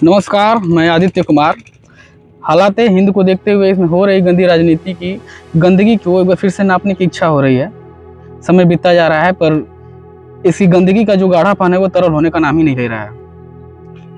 नमस्कार, मैं आदित्य कुमार। हालात हिंद को देखते हुए इसमें हो रही गंदी राजनीति की गंदगी को एक बार फिर से नापने की इच्छा हो रही है। समय बीतता जा रहा है पर इसकी गंदगी का जो गाढ़ापन है वो तरल होने का नाम ही नहीं ले रहा है।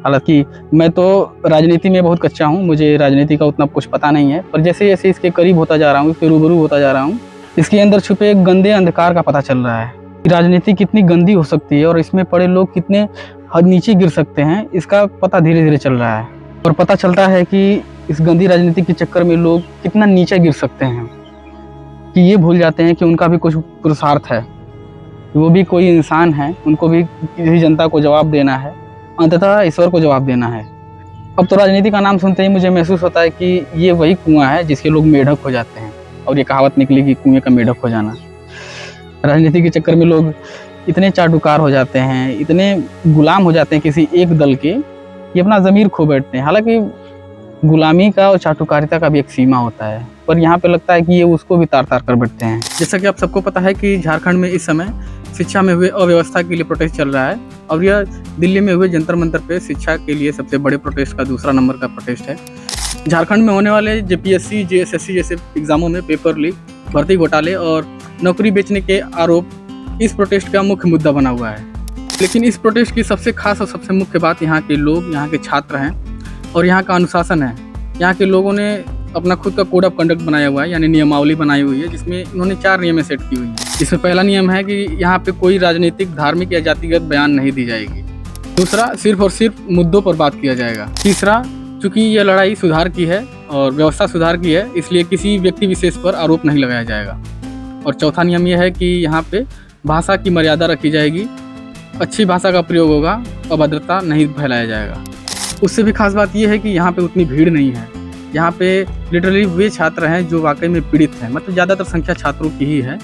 हालांकि मैं तो राजनीति में बहुत कच्चा हूँ, मुझे राजनीति का उतना कुछ पता नहीं है, पर जैसे जैसे इसके करीब होता जा रहा हूँ, इसके रूबरू होता जा रहा हूँ, इसके अंदर छुपे एक गंदे अंधकार का पता चल रहा है। राजनीति कितनी गंदी हो सकती है और इसमें पड़े लोग कितने हद नीचे गिर सकते हैं, इसका पता धीरे धीरे चल रहा है। और पता चलता है कि इस गंदी राजनीति के चक्कर में लोग कितना नीचे गिर सकते हैं कि ये भूल जाते हैं कि उनका भी कुछ पुरुषार्थ है, वो भी कोई इंसान है, उनको भी किसी जनता को जवाब देना है, अंततः ईश्वर को जवाब देना है। अब तो राजनीति का नाम सुनते ही मुझे महसूस होता है कि ये वही कुआं है जिसके लोग मेढक हो जाते हैं, और ये कहावत निकली कि कुएं का मेढक हो जाना। राजनीति के चक्कर में लोग इतने चाटुकार हो जाते हैं, इतने गुलाम हो जाते हैं किसी एक दल के, ये अपना ज़मीर खो बैठते हैं। हालांकि गुलामी का और चाटुकारिता का भी एक सीमा होता है, पर यहाँ पे लगता है कि ये उसको भी तार तार कर बैठते हैं। जैसा कि आप सबको पता है कि झारखंड में इस समय शिक्षा में हुए अव्यवस्था के लिए प्रोटेस्ट चल रहा है, और यह दिल्ली में हुए जंतर मंतर पे शिक्षा के लिए सबसे बड़े प्रोटेस्ट का दूसरा नंबर का प्रोटेस्ट है। झारखंड में होने वाले जेपीएससी, जेएसएससी जैसे एग्जामों में पेपर लीक, भर्ती घोटाले और नौकरी बेचने के आरोप इस प्रोटेस्ट का मुख्य मुद्दा बना हुआ है। लेकिन इस प्रोटेस्ट की सबसे खास और सबसे मुख्य बात यहाँ के लोग, यहाँ के छात्र हैं और यहाँ का अनुशासन है। यहाँ के लोगों ने अपना खुद का कोड ऑफ कंडक्ट बनाया हुआ है, यानी नियमावली बनाई हुई है, जिसमें इन्होंने 4 नियमें सेट की हुई हैं। इसमें पहला नियम है कि यहाँ पे कोई राजनीतिक, धार्मिक या जातिगत बयान नहीं दी जाएगी। दूसरा, सिर्फ और सिर्फ मुद्दों पर बात किया जाएगा। तीसरा, चूँकि यह लड़ाई सुधार की है और व्यवस्था सुधार की है, इसलिए किसी व्यक्ति विशेष पर आरोप नहीं लगाया जाएगा। और चौथा नियम यह है कि यहाँ पे भाषा की मर्यादा रखी जाएगी, अच्छी भाषा का प्रयोग होगा, अभद्रता नहीं फैलाया जाएगा। उससे भी खास बात यह है कि यहाँ पे उतनी भीड़ नहीं है। यहाँ पे लिटरली वे छात्र हैं जो वाकई में पीड़ित हैं, मतलब ज़्यादातर संख्या छात्रों की ही है।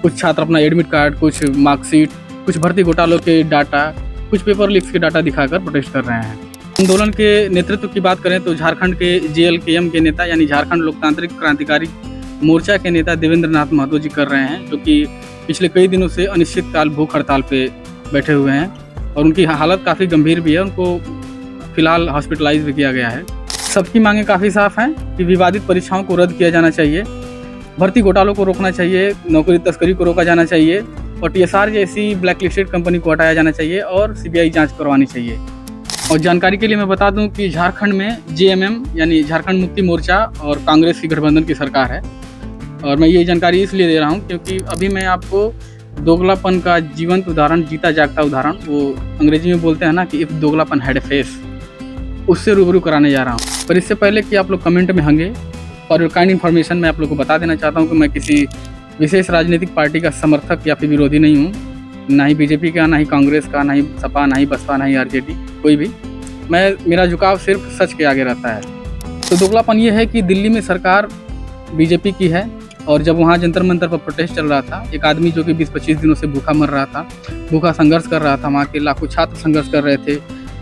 कुछ छात्र अपना एडमिट कार्ड, कुछ मार्कशीट, कुछ भर्ती घोटालों के डाटा, कुछ पेपर लीक्स के डाटा दिखाकर प्रोटेस्ट कर रहे हैं। आंदोलन के नेतृत्व की बात करें तो झारखंड के JLKM के नेता, यानी झारखंड लोकतांत्रिक क्रांतिकारी मोर्चा के नेता देवेंद्र नाथ महतो जी कर रहे हैं, जो कि पिछले कई दिनों से अनिश्चितकाल भूख हड़ताल पे बैठे हुए हैं और उनकी हालत काफ़ी गंभीर भी है। उनको फिलहाल हॉस्पिटलाइज भी किया गया है। सबकी मांगें काफ़ी साफ हैं कि विवादित परीक्षाओं को रद्द किया जाना चाहिए, भर्ती घोटालों को रोकना चाहिए, नौकरी तस्करी को रोका जाना चाहिए, और TSR जैसी ब्लैकलिस्टेड कंपनी को हटाया जाना चाहिए और CBI जाँच करवानी चाहिए। और जानकारी के लिए मैं बता दूं कि झारखंड में JMM यानी झारखंड मुक्ति मोर्चा और कांग्रेस की गठबंधन की सरकार है। और मैं ये जानकारी इसलिए दे रहा हूं क्योंकि अभी मैं आपको दोगलापन का जीवंत उदाहरण, जीता जागता उदाहरण, वो अंग्रेजी में बोलते हैं ना कि इफ़ दोगलापन हैड ए फेस, उससे रूबरू कराने जा रहा हूँ। पर इससे पहले कि आप लोग कमेंट में हंगे, और काइंड इन्फॉर्मेशन मैं आप लोग को बता देना चाहता हूँ कि मैं किसी विशेष राजनीतिक पार्टी का समर्थक या फिर विरोधी नहीं हूँ, ना ही BJP का, ना ही कांग्रेस का, ना ही सपा, ना ही बसपा, ना ही RJD, कोई भी। मेरा झुकाव सिर्फ सच के आगे रहता है। तो दोगलापन ये है कि दिल्ली में सरकार BJP की है, और जब वहाँ जंतर मंतर पर प्रोटेस्ट चल रहा था, एक आदमी जो कि 20-25 दिनों से भूखा मर रहा था, भूखा संघर्ष कर रहा था, वहाँ के लाखों छात्र संघर्ष कर रहे थे,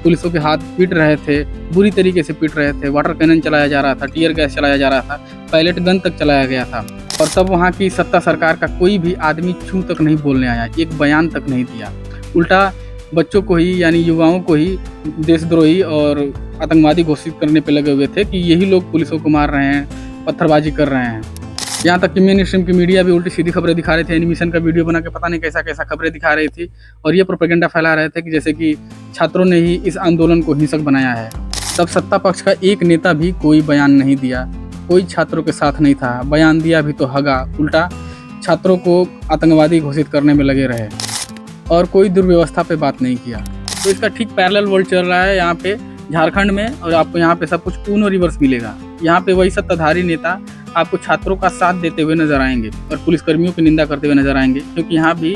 पुलिसों के हाथ पीट रहे थे, बुरी तरीके से पीट रहे थे, वाटर कैनन चलाया जा रहा था, टीयर गैस चलाया जा रहा था, पायलट गन तक चलाया गया था, और तब वहाँ की सत्ता सरकार का कोई भी आदमी छू तक नहीं बोलने आया, एक बयान तक नहीं दिया। उल्टा बच्चों को ही, यानी युवाओं को ही देशद्रोही और आतंकवादी घोषित करने पे लगे हुए थे कि यही लोग पुलिसों को मार रहे हैं, पत्थरबाजी कर रहे हैं। यहाँ तक कि मेन स्ट्रीम की मीडिया भी उल्टी सीधी खबरें दिखा रहे थे, एनिमेशन का वीडियो बना के पता नहीं कैसा कैसा खबरें दिखा रही थी, और ये प्रोपेगेंडा फैला रहे थे कि जैसे कि छात्रों ने ही इस आंदोलन को हिंसक बनाया है। तब सत्ता पक्ष का एक नेता भी कोई बयान नहीं दिया, कोई छात्रों के साथ नहीं था, बयान दिया भी तो हगा, उल्टा छात्रों को आतंकवादी घोषित करने में लगे रहे, और कोई दुर्व्यवस्था पे बात नहीं किया। तो इसका ठीक पैरेलल वर्ल्ड चल रहा है यहाँ पे झारखंड में, और आपको यहाँ पे सब कुछ ऊनो रिवर्स मिलेगा। यहाँ पे वही सत्ताधारी नेता आपको छात्रों का साथ देते हुए नजर आएंगे और पुलिसकर्मियों की निंदा करते हुए नजर आएंगे, क्योंकि यहाँ भी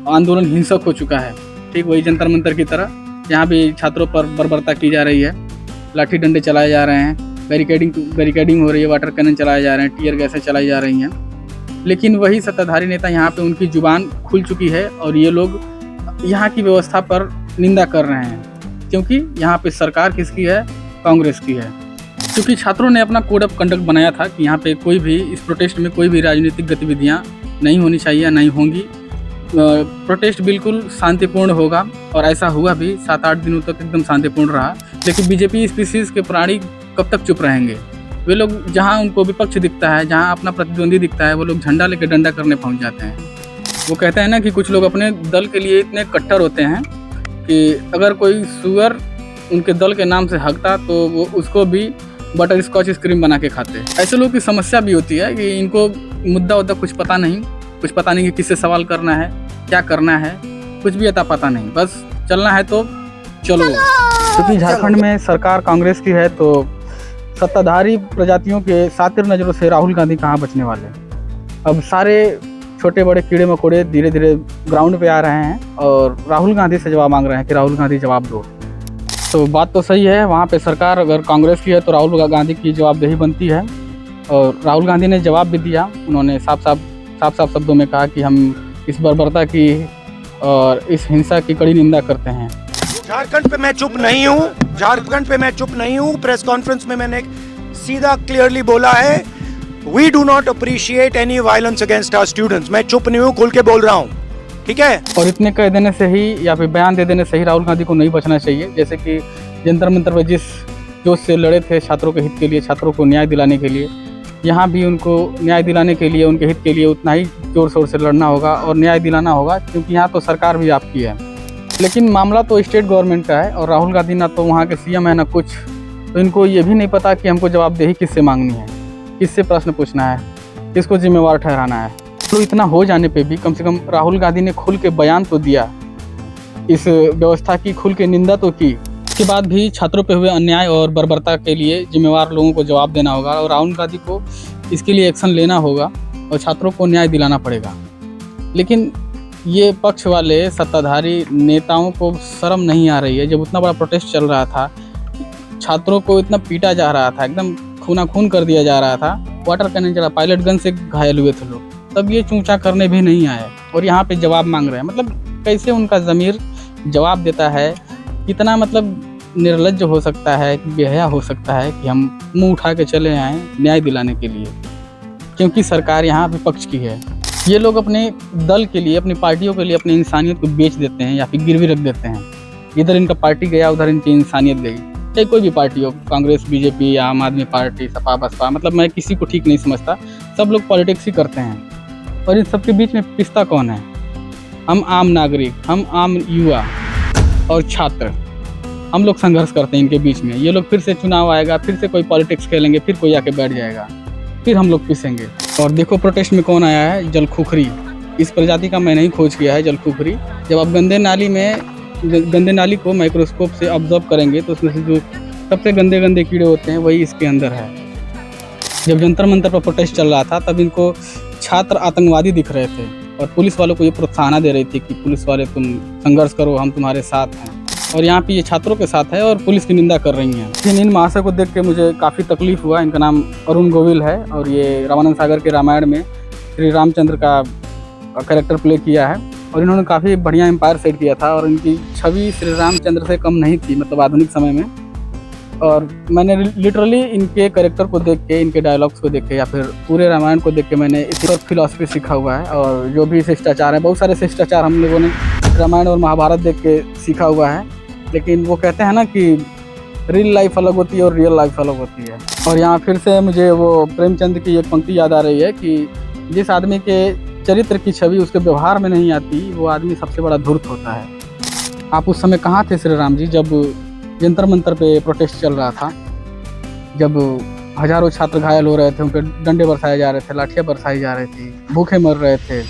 आंदोलन हिंसक हो चुका है। ठीक वही जंतर मंतर की तरह यहाँ भी छात्रों पर बर्बरता की जा रही है, लाठी डंडे चलाए जा रहे हैं, बैरिकेडिंग हो रही है, वाटर कैनन चलाए जा रहे हैं, टीयर गैसें चलाई जा रही हैं। लेकिन वही सत्ताधारी नेता यहाँ पे उनकी जुबान खुल चुकी है और ये लोग यहाँ की व्यवस्था पर निंदा कर रहे हैं, क्योंकि यहाँ पे सरकार किसकी है? कांग्रेस की है। क्योंकि छात्रों ने अपना कोड ऑफ कंडक्ट बनाया था कि यहाँ पे कोई भी, इस प्रोटेस्ट में कोई भी राजनीतिक गतिविधियाँ नहीं होनी चाहिए, नहीं होंगी। प्रोटेस्ट बिल्कुल शांतिपूर्ण होगा और ऐसा हुआ भी। 7-8 दिनों तक एकदम शांतिपूर्ण रहा। लेकिन बीजेपी स्पीसीज के प्राणी कब तक चुप रहेंगे। वे लोग जहाँ उनको विपक्ष दिखता है, जहाँ अपना प्रतिद्वंदी दिखता है, वो लोग झंडा लेके डंडा करने पहुँच जाते हैं। वो कहते हैं ना कि कुछ लोग अपने दल के लिए इतने कट्टर होते हैं कि अगर कोई सुअर उनके दल के नाम से हकता तो वो उसको भी बटर स्कॉच क्रीम बना के खाते। ऐसे लोगों की समस्या भी होती है कि इनको मुद्दा कुछ पता नहीं कि किससे सवाल करना है, क्या करना है, कुछ भी अता पता नहीं, बस चलना है तो चलो। क्योंकि झारखंड में सरकार कांग्रेस की है तो सत्ताधारी प्रजातियों के सातिर नज़रों से राहुल गांधी कहाँ बचने वाले। अब सारे छोटे बड़े कीड़े मकोड़े धीरे धीरे ग्राउंड पे आ रहे हैं और राहुल गांधी से जवाब मांग रहे हैं कि राहुल गांधी जवाब दो। तो बात तो सही है, वहाँ पे सरकार अगर कांग्रेस की है तो राहुल गांधी की जवाबदेही बनती है। और राहुल गांधी ने जवाब भी दिया। उन्होंने साफ साफ शब्दों में कहा कि हम इस बर्बरता की और इस हिंसा की कड़ी निंदा करते हैं। झारखंड पे मैं चुप नहीं हूँ, झारखंड पे मैं चुप नहीं हूँ। प्रेस कॉन्फ्रेंस में मैंने सीधा क्लियरली बोला है, we do not appreciate any violence against our students. मैं चुप नहीं हूँ, खुल के बोल रहा हूँ, ठीक है। और इतने कह देने से ही या फिर बयान दे देने से ही राहुल गांधी को नहीं बचना चाहिए। जैसे कि जंतर मंतर पर जिस जोश से लड़े थे छात्रों के हित के लिए, छात्रों को न्याय दिलाने के लिए, यहाँ भी उनको न्याय दिलाने के लिए, उनके हित के लिए उतना ही जोर शोर से लड़ना होगा और न्याय दिलाना होगा, क्योंकि यहाँ तो सरकार भी आपकी है। लेकिन मामला तो स्टेट गवर्नमेंट का है और राहुल गांधी ना तो वहाँ के सीएम है ना कुछ, तो इनको ये भी नहीं पता कि हमको जवाबदेही किससे मांगनी है, किससे प्रश्न पूछना है, किसको जिम्मेवार ठहराना है। तो इतना हो जाने पे भी कम से कम राहुल गांधी ने खुल के बयान तो दिया, इस व्यवस्था की खुल के निंदा तो की। इसके बाद भी छात्रों पे हुए अन्याय और बर्बरता के लिए जिम्मेवार लोगों को जवाब देना होगा और राहुल गांधी को इसके लिए एक्शन लेना होगा और छात्रों को न्याय दिलाना पड़ेगा। लेकिन ये पक्ष वाले सत्ताधारी नेताओं को शर्म नहीं आ रही है। जब उतना बड़ा प्रोटेस्ट चल रहा था, छात्रों को इतना पीटा जा रहा था, एकदम खूनाखून कर दिया जा रहा था, वाटर कैनन चला, पायलट गन से घायल हुए थे लोग, तब ये चूंचा करने भी नहीं आए और यहाँ पे जवाब मांग रहे हैं। मतलब कैसे उनका ज़मीर जवाब देता है, कितना मतलब निर्लज्ज हो सकता है, बेहया हो सकता है कि हम मुंह उठा के चले आएँ न्याय दिलाने के लिए, क्योंकि सरकार यहाँ विपक्ष की है। ये लोग अपने दल के लिए, अपनी पार्टियों के लिए अपनी इंसानियत को बेच देते हैं या फिर गिरवी रख देते हैं। इधर इनका पार्टी गया, उधर इनकी इंसानियत गई। चाहे कोई भी पार्टी हो, कांग्रेस, बीजेपी या आम आदमी पार्टी, सपा बसपा, मतलब मैं किसी को ठीक नहीं समझता, सब लोग पॉलिटिक्स ही करते हैं। और इन सबके बीच में पिसता कौन है? हम आम नागरिक, हम आम युवा और छात्र, हम लोग संघर्ष करते हैं इनके बीच में। ये लोग फिर से चुनाव आएगा, फिर से कोई पॉलिटिक्स खेलेंगे, फिर कोई आके बैठ जाएगा, फिर हम लोग पिसेंगे। और देखो प्रोटेस्ट में कौन आया है? जलखुखरी। इस प्रजाति का मैंने ही खोज किया है, जलखुखरी। जब आप गंदे नाली को माइक्रोस्कोप से ऑब्जर्व करेंगे तो उसमें से जो सबसे गंदे कीड़े होते हैं वही इसके अंदर है। जब जंतर मंतर पर प्रोटेस्ट चल रहा था तब इनको छात्र आतंकवादी दिख रहे थे और पुलिस वालों को ये प्रोत्साहन दे रही थी कि पुलिस वाले तुम संघर्ष करो, हम तुम्हारे साथ हैं। और यहाँ पे ये छात्रों के साथ है और पुलिस की निंदा कर रही हैं। लेकिन इन महाशय को देख के मुझे काफ़ी तकलीफ हुआ। इनका नाम अरुण गोविल है और ये रामानंद सागर के रामायण में श्री रामचंद्र का कैरेक्टर प्ले किया है और इन्होंने काफ़ी बढ़िया एम्पायर सेट किया था और इनकी छवि श्री रामचंद्र से कम नहीं थी, मतलब आधुनिक समय में। और मैंने लिटरली इनके कैरेक्टर को देख के, इनके डायलॉग्स को देख के या फिर पूरे रामायण को देख के मैंने इस पर फिलॉसफी सीखा हुआ है। और जो भी शिष्टाचार है, बहुत सारे शिष्टाचार हम लोगों ने रामायण और महाभारत देख के सीखा हुआ है। लेकिन वो कहते हैं ना कि रियल लाइफ अलग होती है और रियल लाइफ अलग होती है। और यहाँ फिर से मुझे वो प्रेमचंद की एक पंक्ति याद आ रही है कि जिस आदमी के चरित्र की छवि उसके व्यवहार में नहीं आती, वो आदमी सबसे बड़ा धूर्त होता है। आप उस समय कहाँ थे श्री राम जी, जब जंतर मंतर पे प्रोटेस्ट चल रहा था, जब हजारों छात्र घायल हो रहे थे, उन पर डंडे बरसाए जा रहे थे, लाठियाँ बरसाई जा रही थी, भूखे मर रहे थे।